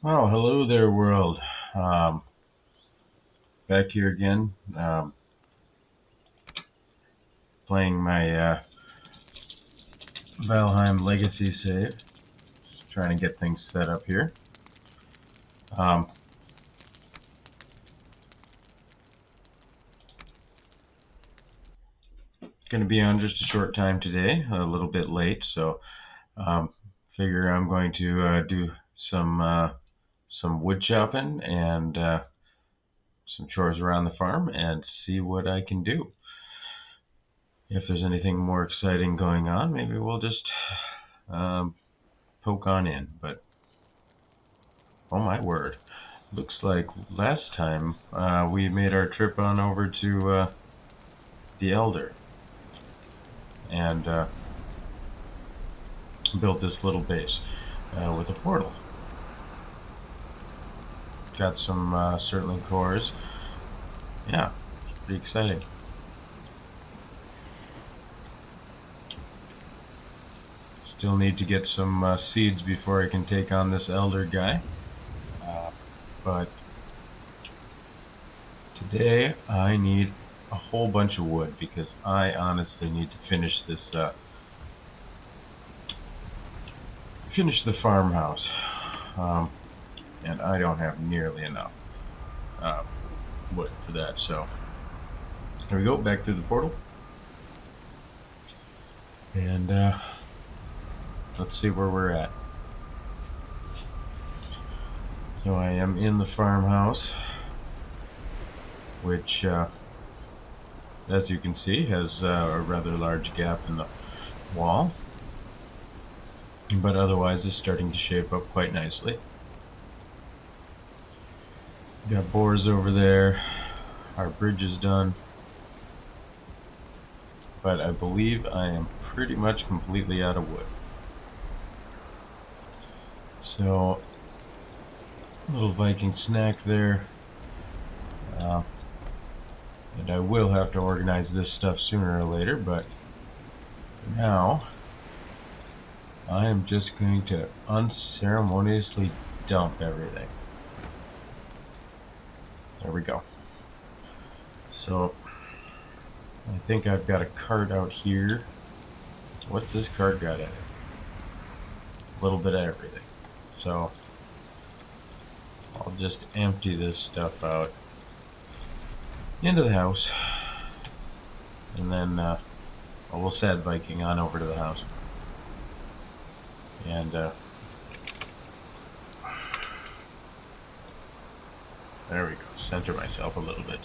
Oh, hello there, world. Um, Back here again, playing my Valheim Legacy save. Just trying to get things set up here. Um, going to be on just a short time today, a little bit late, so figure I'm going to do some wood chopping and some chores around the farm and see what I can do. If there's anything more exciting going on, maybe we'll just um, poke on in. But oh my word. Looks like last time we made our trip on over to the Elder and built this little base with a portal. Got some Surtling cores. Yeah, pretty exciting. Still need to get some seeds before I can take on this Elder guy. But today I need a whole bunch of wood because I honestly need to finish this finish the farmhouse, and I don't have nearly enough wood for that. So here we go, back through the portal, and let's see where we're at. So I am in the farmhouse, which, as you can see, has a rather large gap in the wall, but otherwise is starting to shape up quite nicely. Got boars over there. Our bridge is done, but I believe I am pretty much completely out of wood. So, a little Viking snack there. And I will have to organize this stuff sooner or later, but for now, I am just going to unceremoniously dump everything. There we go. So, I think I've got a cart out here. What's this cart got in it? A little bit of everything. So, I'll just empty this stuff out into the house, and then we'll send Viking on over to the house. And there we go, center myself a little bit.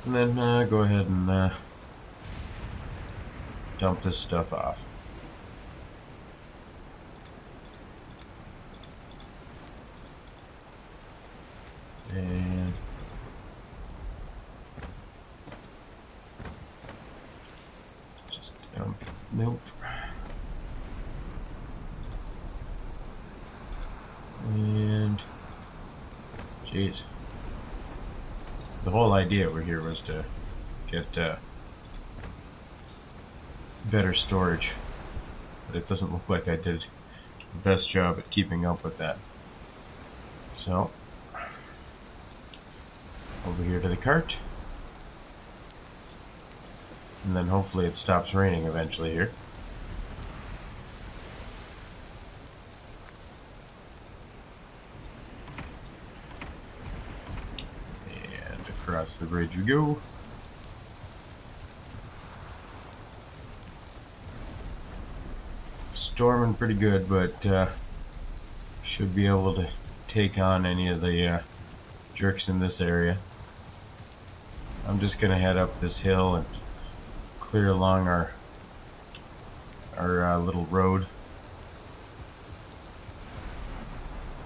And then go ahead and dump this stuff off. And just dump, nope. And jeez, the whole idea over here was to get better storage, but it doesn't look like I did the best job at keeping up with that. So over here to the cart, and then hopefully it stops raining eventually here. And across the bridge we go. Storming pretty good, but should be able to take on any of the jerks in this area. I'm just gonna head up this hill and clear along our little road.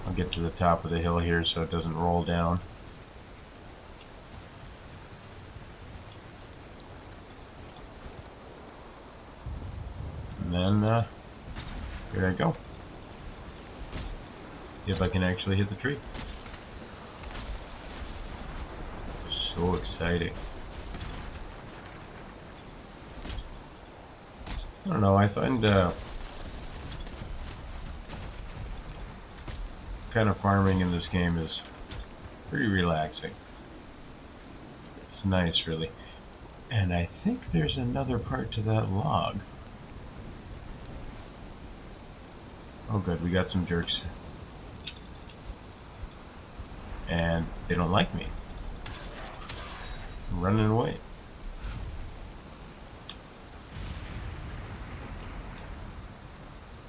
I'll get to the top of the hill here so it doesn't roll down. And then here I go. See if I can actually hit the tree. So exciting. I don't know, I find kind of farming in this game is pretty relaxing. It's nice, really. And I think there's another part to that log. Oh good, we got some jerks. And they don't like me. I'm running away.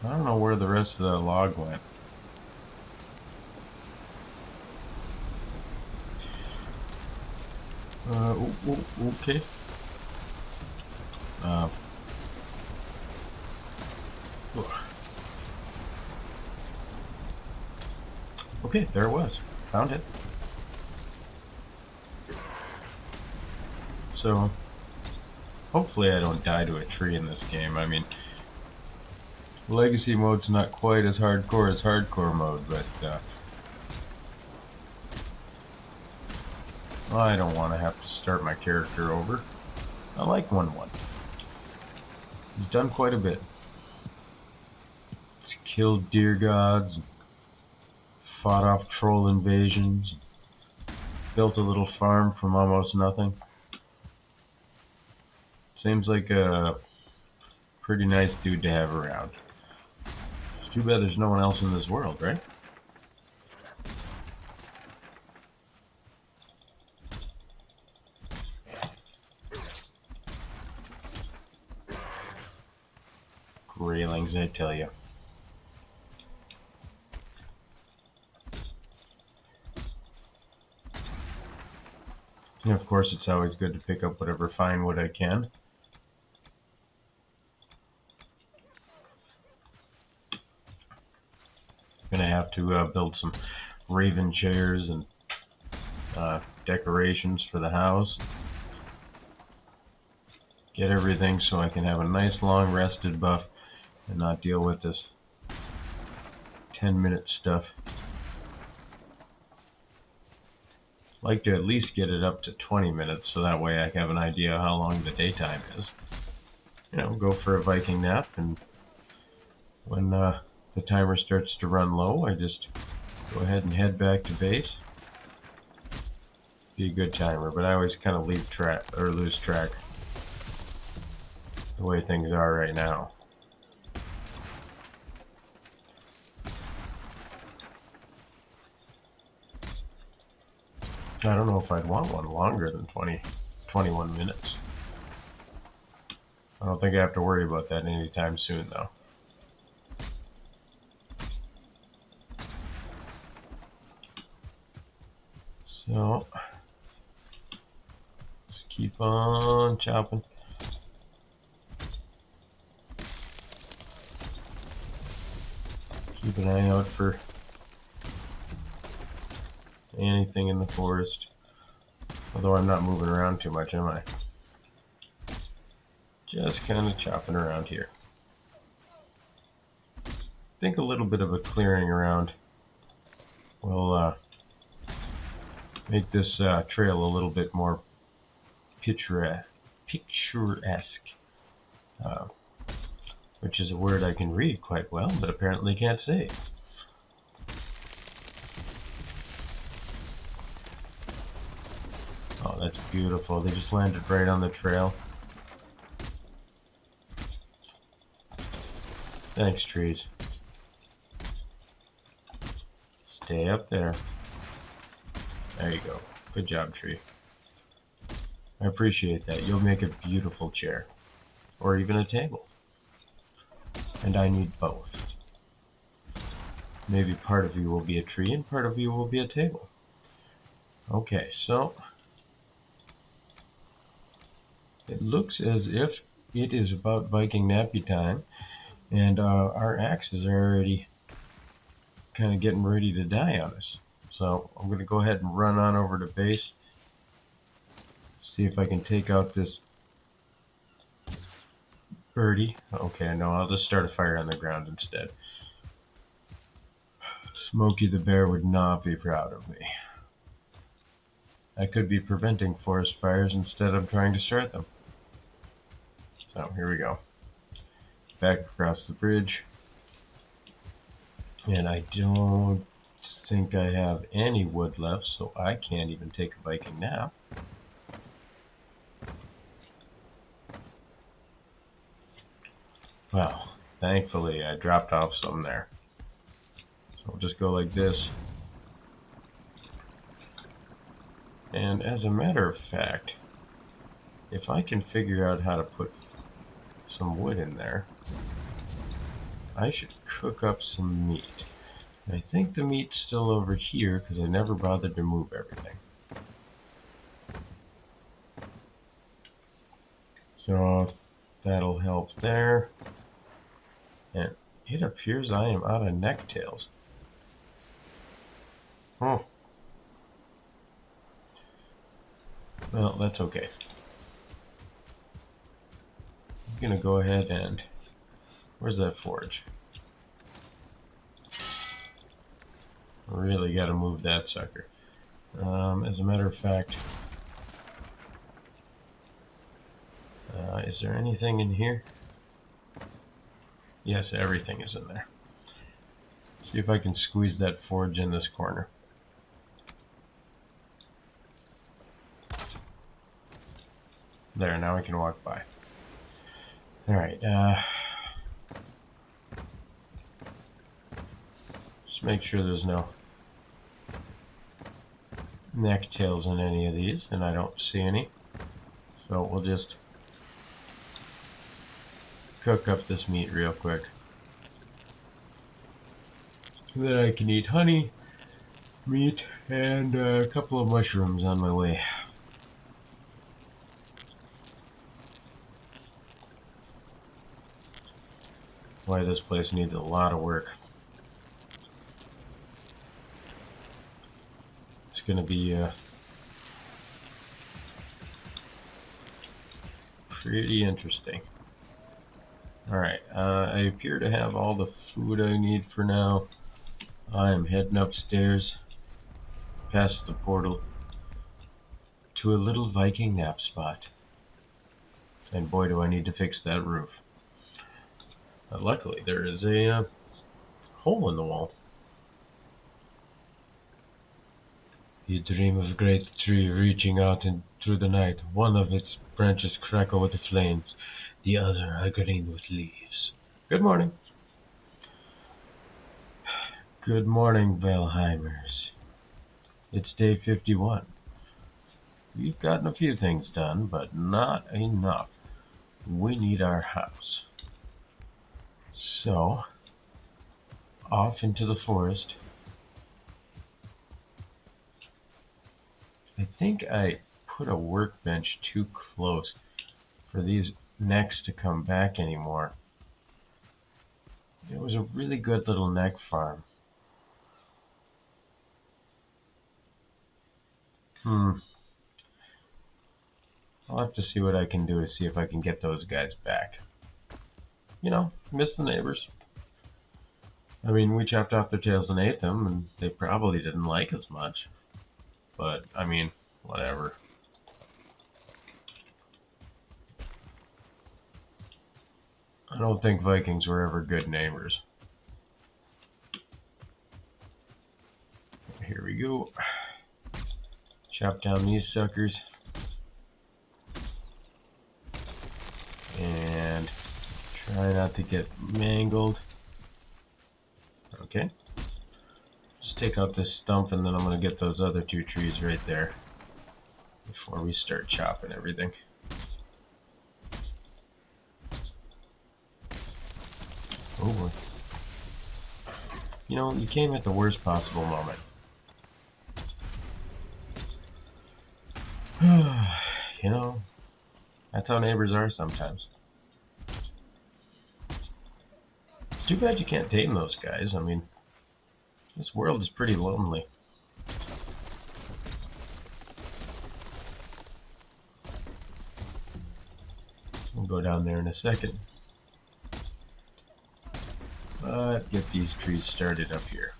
I don't know where the rest of the log went. Okay. Okay, there it was. Found it. So, hopefully I don't die to a tree in this game. I mean, Legacy mode's not quite as hardcore mode, but I don't want to have to start my character over. I like OneOne. He's done quite a bit. He's killed deer gods, fought off troll invasions, built a little farm from almost nothing. Seems like a pretty nice dude to have around. It's too bad there's no one else in this world, right? Railings, I tell you. And of course, it's always good to pick up whatever fine wood I can. Gonna have to build some raven chairs and decorations for the house. Get everything so I can have a nice long rested buff and not deal with this 10-minute stuff. Like to at least get it up to 20 minutes so that way I can have an idea how long the daytime is. You know, go for a Viking nap, and when the timer starts to run low, I just go ahead and head back to base. Be a good timer, but I always kind of lose track the way things are right now. I don't know if I'd want one longer than 21 minutes. I don't think I have to worry about that anytime soon, though. So, just keep on chopping. Keep an eye out for anything in the forest. Although I'm not moving around too much, am I? Just kind of chopping around here. I think a little bit of a clearing around will make this trail a little bit more picturesque, which is a word I can read quite well, but apparently can't say. Oh, that's beautiful. They just landed right on the trail. Thanks, trees. Stay up there. There you go. Good job, tree. I appreciate that. You'll make a beautiful chair. Or even a table. And I need both. Maybe part of you will be a tree and part of you will be a table. Okay, so it looks as if it is about Viking nappy time, and our axes are already kind of getting ready to die on us. So I'm going to go ahead and run on over to base, see if I can take out this birdie. Okay, no, I'll just start a fire on the ground instead. Smokey the Bear would not be proud of me. I could be preventing forest fires instead of trying to start them. So here we go. Back across the bridge. And I don't think I have any wood left, so I can't even take a Viking nap. Well, thankfully I dropped off some there. So I'll just go like this. And as a matter of fact, if I can figure out how to put some wood in there, I should cook up some meat. I think the meat's still over here because I never bothered to move everything. So that'll help there. And it appears I am out of necktails. Oh. Well, that's okay. I'm gonna go ahead and... Where's that forge? Really gotta move that sucker. As a matter of fact, is there anything in here? Yes, everything is in there. See if I can squeeze that forge in this corner. There, now I can walk by. Alright, just make sure there's no necktails in any of these, and I don't see any. So we'll just cook up this meat real quick. So that I can eat honey, meat, and a couple of mushrooms on my way. Boy, this place needs a lot of work. It's gonna be pretty interesting. Alright, I appear to have all the food I need for now. I am heading upstairs, past the portal, to a little Viking nap spot. And boy, do I need to fix that roof. Luckily, there is a hole in the wall. You dream of a great tree reaching out through the night. One of its branches crackle with the flames, the other are green with leaves. Good morning. Good morning, Valheimers. It's day 51. We've gotten a few things done, but not enough. We need our house. So, off into the forest. I think I put a workbench too close for these necks to come back anymore. It was a really good little neck farm. I'll have to see what I can do to see if I can get those guys back. You know, miss the neighbors. I mean, we chopped off their tails and ate them, and they probably didn't like us much. But, I mean, whatever. I don't think Vikings were ever good neighbors. Here we go. Chop down these suckers. And try not to get mangled. Okay. Just take out this stump and then I'm going to get those other two trees right there before we start chopping everything. Oh boy. You know, you came at the worst possible moment. You know, that's how neighbors are sometimes. Too bad you can't tame those guys. I mean, this world is pretty lonely. We'll go down there in a second. But get these trees started up here.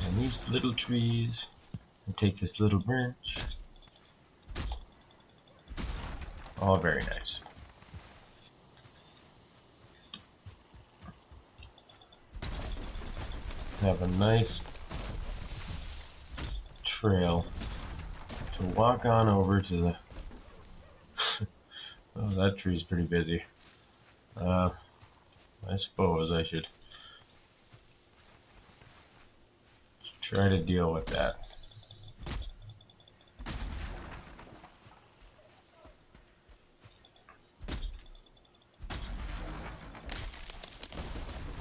And these little trees, and take this little branch. All very nice. have a nice trail to walk on over to the... Oh, that tree's pretty busy. I suppose I should try to deal with that.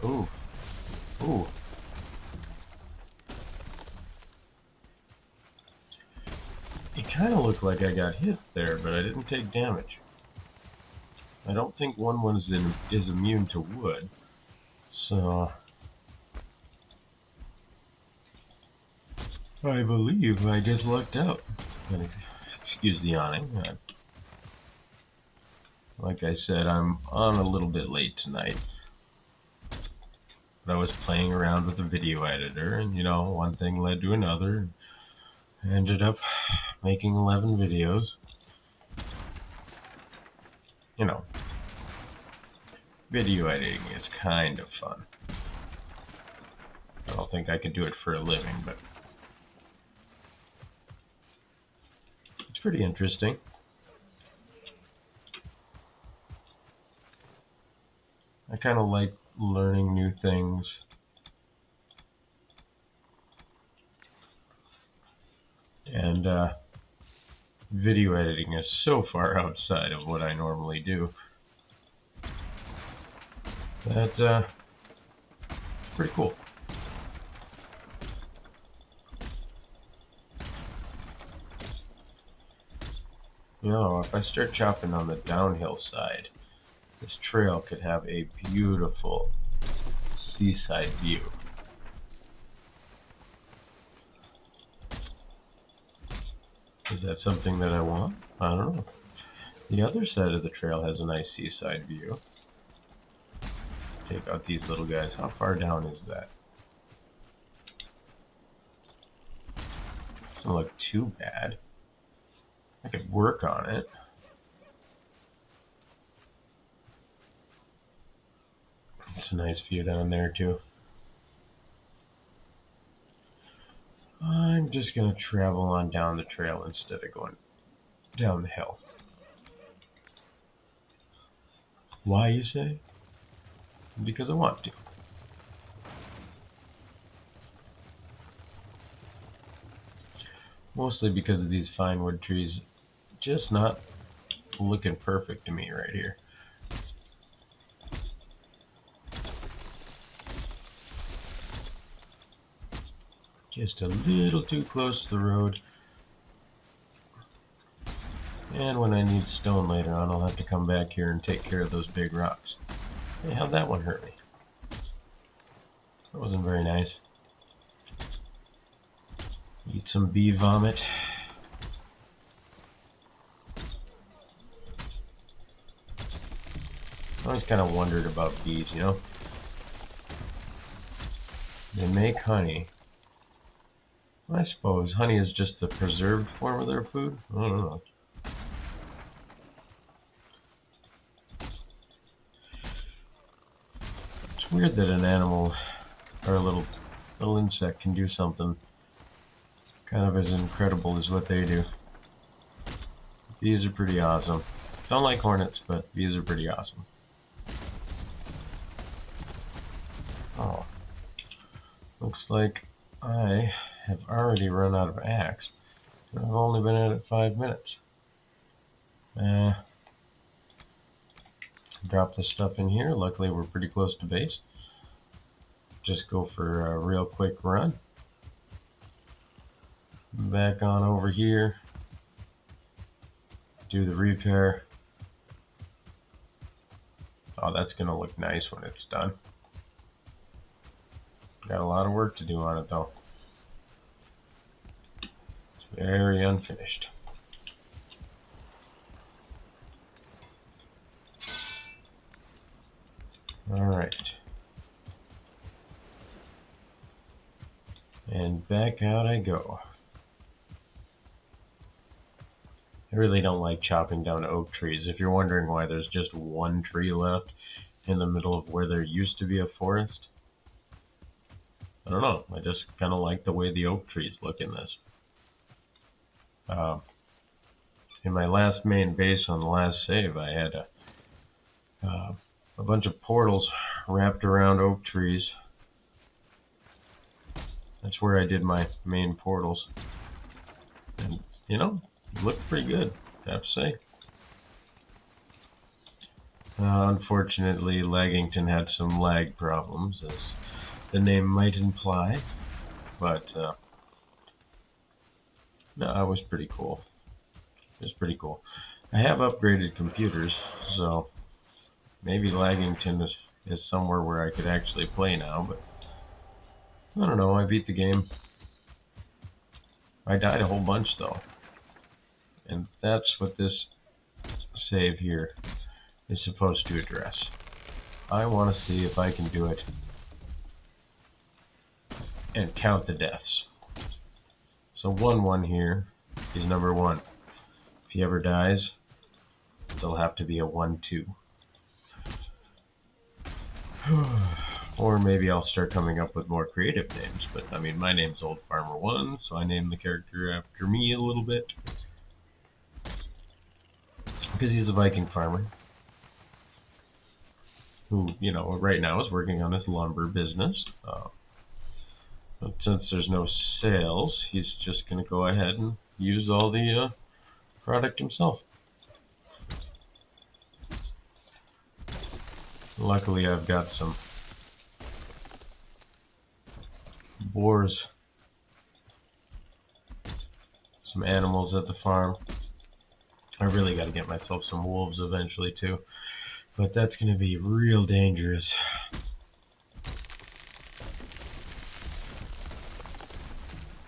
Ooh. Ooh. It kind of looked like I got hit there, but I didn't take damage. I don't think OneOne is immune to wood, so I believe I just lucked out. Excuse the yawning. Like I said, I'm on a little bit late tonight. But I was playing around with the video editor, and you know, one thing led to another. I ended up making 11 videos. You know, video editing is kind of fun. I don't think I could do it for a living, but it's pretty interesting. I kind of like learning new things. And video editing is so far outside of what I normally do that it's pretty cool. You know, if I start chopping on the downhill side, this trail could have a beautiful seaside view. Is that something that I want? I don't know. The other side of the trail has a nice seaside view. Take out these little guys. How far down is that? Doesn't look too bad. I could work on it. It's a nice view down there too. I'm just going to travel on down the trail instead of going down the hill. Why, you say? Because I want to. Mostly because of these fine wood trees just not looking perfect to me right here. Just a little too close to the road. And when I need stone later on, I'll have to come back here and take care of those big rocks. Hey, how'd that one hurt me? That wasn't very nice. Eat some bee vomit. I always kind of wondered about bees, you know? They make honey. I suppose honey is just the preserved form of their food. I don't know. It's weird that an animal or a little insect can do something kind of as incredible as what they do. Bees are pretty awesome. Don't like hornets, but bees are pretty awesome. Oh, looks like I have already run out of axe. I've only been at it 5 minutes. Drop this stuff in here. Luckily, we're pretty close to base. Just go for a real quick run. Back on over here. Do the repair. Oh, that's going to look nice when it's done. Got a lot of work to do on it, though. It's very unfinished. Alright. And back out I go. I really don't like chopping down oak trees. If you're wondering why there's just one tree left in the middle of where there used to be a forest, I don't know. I just kind of like the way the oak trees look in this. In my last main base on the last save, I had a bunch of portals wrapped around oak trees. That's where I did my main portals. And, you know, it looked pretty good, I have to say. Unfortunately, Laggington had some lag problems, as the name might imply. But, no, it was pretty cool. It was pretty cool. I have upgraded computers, so maybe Laggington is somewhere where I could actually play now, but I don't know. I beat the game. I died a whole bunch, though. And that's what this save here is supposed to address. I want to see if I can do it and count the deaths. So OneOne here is number 1. If he ever dies, there'll have to be a 1-2. Or maybe I'll start coming up with more creative names. But I mean, my name's OldFarmerOne, so I named the character after me a little bit. Because he's a Viking farmer who, you know, right now is working on his lumber business. But since there's no sales, he's just going to go ahead and use all the product himself. Luckily, I've got some boars, some animals at the farm. I really got to get myself some wolves eventually too, but that's going to be real dangerous.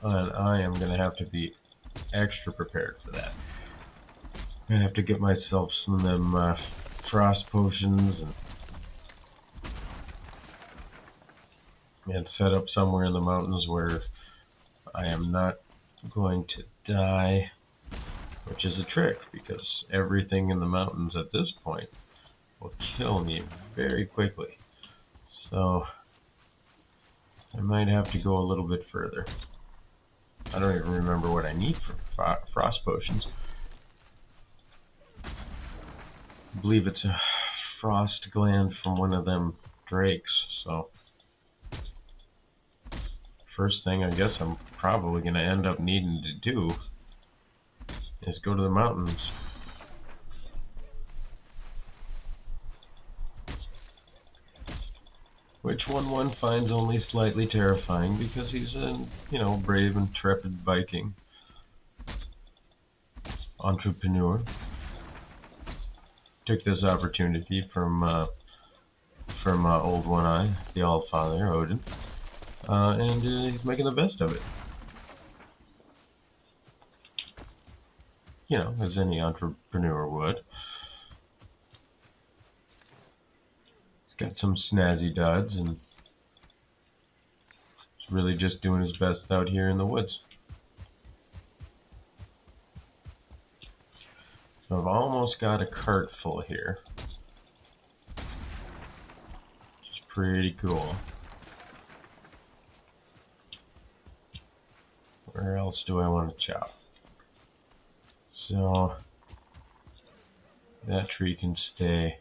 And I am going to have to be extra prepared for that. I'm going to have to get myself some of them frost potions and set up somewhere in the mountains where I am not going to die, which is a trick because everything in the mountains at this point will kill me very quickly. So I might have to go a little bit further. I don't even remember what I need for frost potions. I believe it's a frost gland from one of them drakes, so first thing I guess I'm probably going to end up needing to do is go to the mountains. Which OneOne finds only slightly terrifying because he's a, you know, brave, intrepid Viking entrepreneur. Took this opportunity from Old One-Eye, the Allfather, Odin, and he's making the best of it. You know, as any entrepreneur would. He's got some snazzy duds, and he's really just doing his best out here in the woods. So I've almost got a cart full here. Which is pretty cool. Where else do I want to chop? So that tree can stay.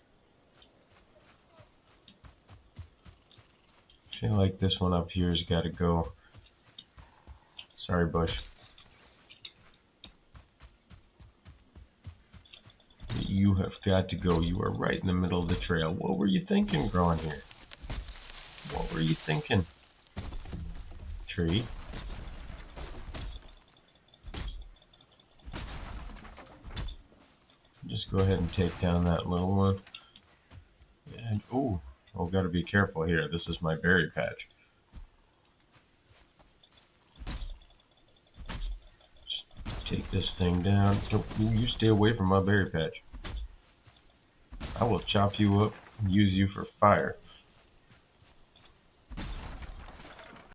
I feel like this one up here has got to go. Sorry, bush. You have got to go. You are right in the middle of the trail. What were you thinking growing here? What were you thinking? Tree. Just go ahead and take down that little one. And oh, gotta be careful here. This is my berry patch. Just take this thing down. So you stay away from my berry patch. I will chop you up and use you for fire.